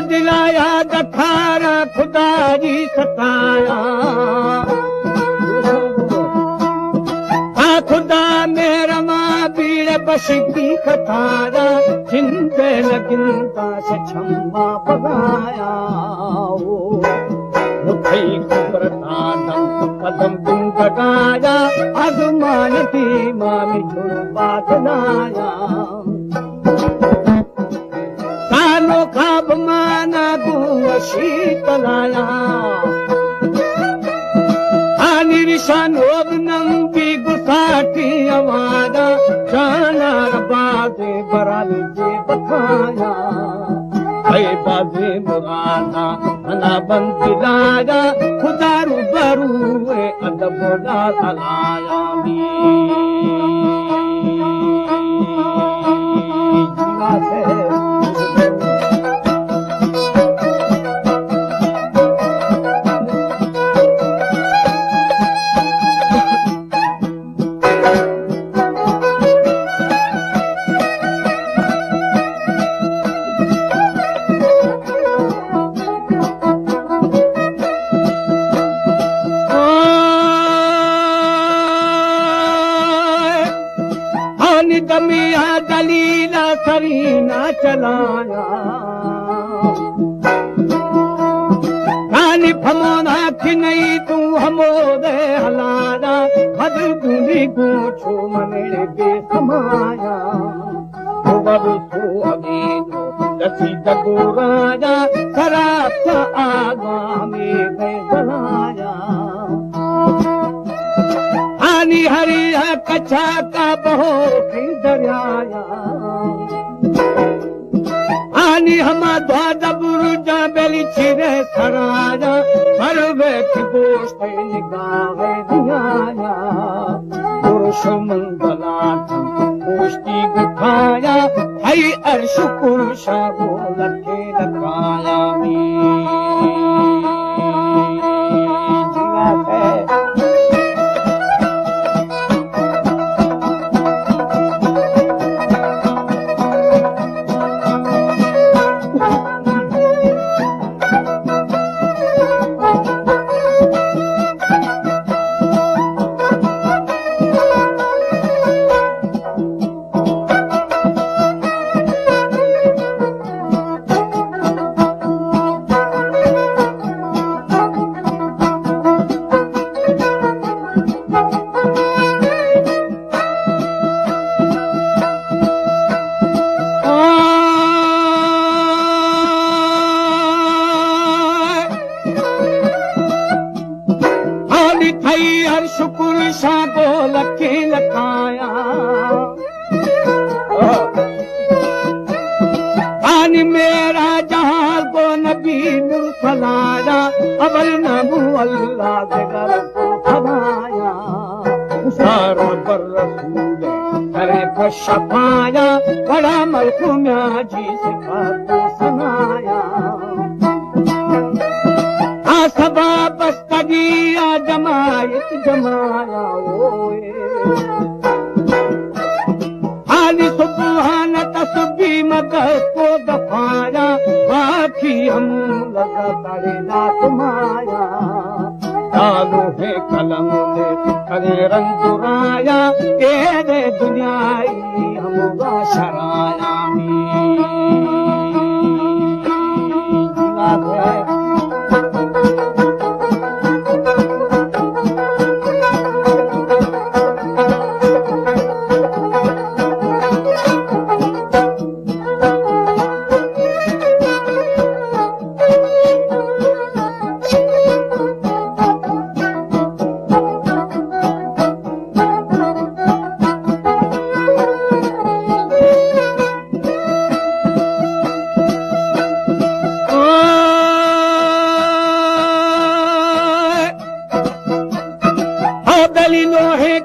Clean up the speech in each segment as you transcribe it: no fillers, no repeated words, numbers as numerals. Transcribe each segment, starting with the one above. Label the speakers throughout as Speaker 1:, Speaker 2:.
Speaker 1: दिलाया दखारा खुदा जी सताया खुदा मेरा मां बीड़ बशकी खतारा जिंदे लगिंदा से छम्मा बगाया मुठई कुबरता दम कदम बिन बगाया आसमान की मामी छुड़वा बनाया कानो खाब माना गुआ शीतलाया आनी निशान ओबनम भी गुसाटी हमारा जाना बाजे बराली जे बखाया ऐ बाजे मुरादा मना बंद लाया खुदा रूबरू अदब लाया जीवा से दमिया दलीला सरीना चलाया कानी फमोना की नहीं तू हमोदे हलाया हद दूरी गोछो मने बेसमाया बबसो अबीनो दसी दगोराया सराप आगा में गलाया आनी हरिया कच्छा का बहो की दरियाया आनी हमा द्वादा बुरुजा बेली छिरे सराया हर वेख गोश्त निगाह दियाया पुरुष मंगलाथम गोश्ती गुठाया हई अर्श कुर्शा बोलके लगाया जीवा है शुक्र सा बोल के लखाया पानी मेरा जहां को नबी मुरसलाया अवल नबू अल्लाह के घर को फवाया सारा पर रसूल करे पर शफाया बड़ा मलकुमिया जी से बात सुनाया सबा बस्तगिया जमायत जमाया ओए आली सुबहान तस्बी मदद को दफाया बाकी हम लगा करे ना तुम्हारा डालो है कलम दे करे रंग दुराया तेरे दुनियाई हम शराया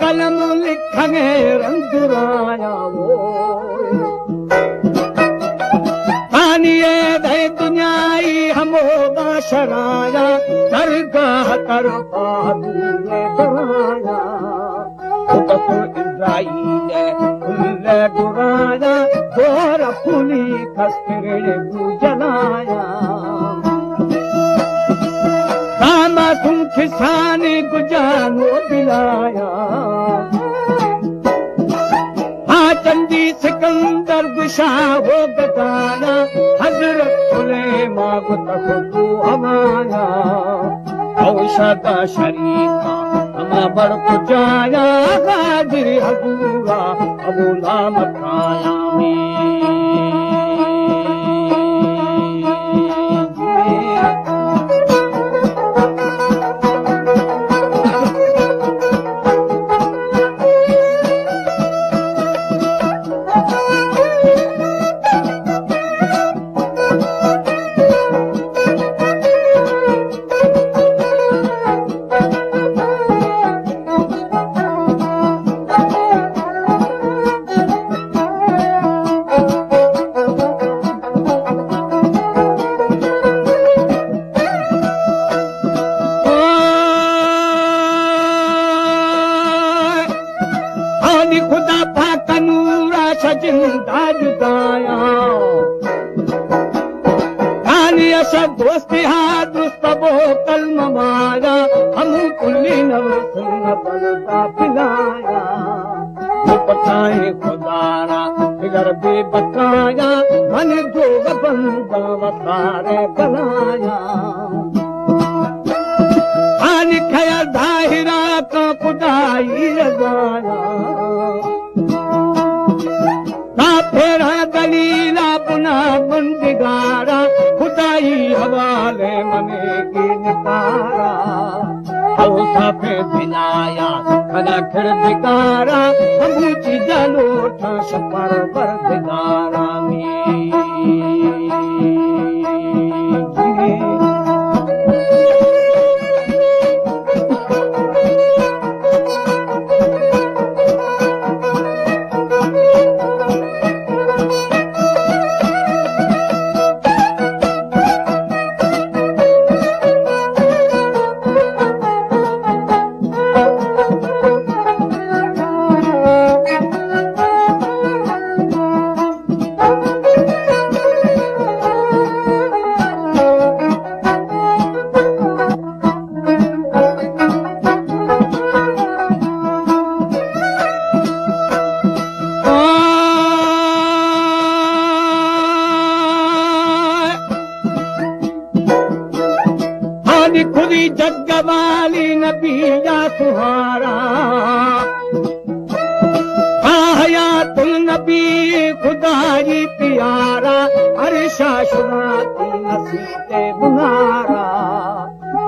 Speaker 1: कलम लिखंगे रंगुराया पानिए दे दुनियाई हमोगा शराया दरगाह तरफा दूने बराया खुद इज़राइल ले गुराया गोर फूली खस्तिरे जलाया कामा तुम खिसानी गुजानो दिलाया हाँ चंदी सिकंदर गुशा हो गदाया हजरत सुलेमान को तखतू हमाया औशदा शरीफा हमा बड़ पुजाया गादिर हजूरा अबू नाम खाया खुदा पाक नूरा सजिंदा जुदाया कानी अशब दोस्ती हाथ दुस्तबो कलम मारा हम कुल्ली नवसन बलदा पिलाया वो बताए खुदारा फिगर भी बताया मन जो बंदा वसारे बनाया कानी खया दाहिरा का खुदाई रजाया फेरा दलीला पुना बंदिगारा खुदाई हवाले मने की निकारा औसा पे दिलाया खना खिर दिकारा हमूची जलोठा सपर पर दिगारा खुदी जगवाली नबिया सुहारा हयातुल नबी खुदाई प्यारा अरशा शुराती नसीते बुनारा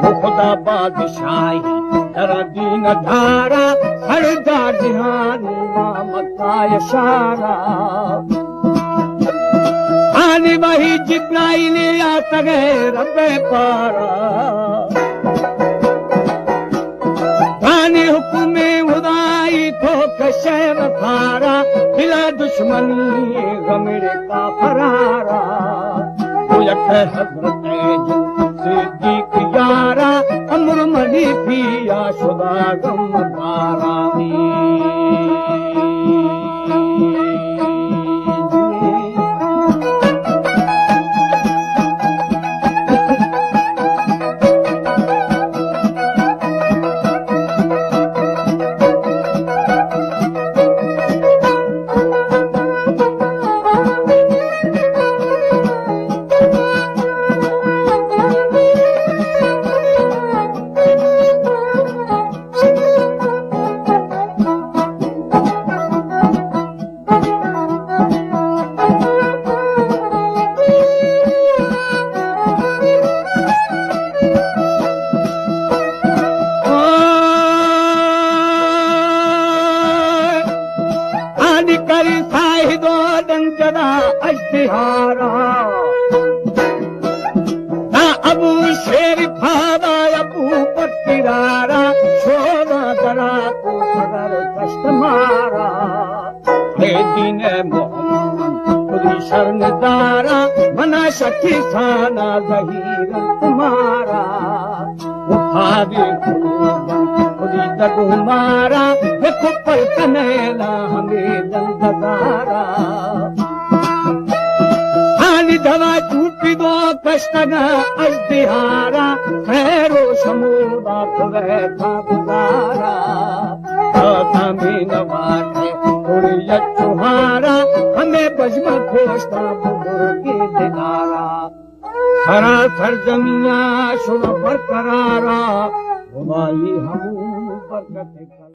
Speaker 1: वो खुदा बादशाही तेरा दीन धारा सरदार जिहानी मक्का शारा आने वही जिब्राइल आता गए रब्बे पारा आने हुक्मे खुदाई तो कशर थारा बिला दुश्मनी गमरे का फरारा वो यक हजरत सिद्दीक यारा अमर मनी पिया शुदा गम धारा अश्तिहारा ना अबू शेर फादा अबू पत्तिरारा शोभा दरा को सदर कष्ट मारा हे दीन मोहम्मद खुदी शर्मदारा मना शकी साना जहीर तुम्हारा उठा दे खुदी तक मारा देखो पर कनेला हमें दंधकारा हाली दवा चूपी दो कष्टगा अजदिहारा खैरो समूदा खुवे था गुजारा हमें नवाने थोड़ी यच्छुहारा हमें बजमा खोस्ता बुजुर्गी दिनारा हरा सरजमिया शुभ बरकरारा हुमाई हम बरकत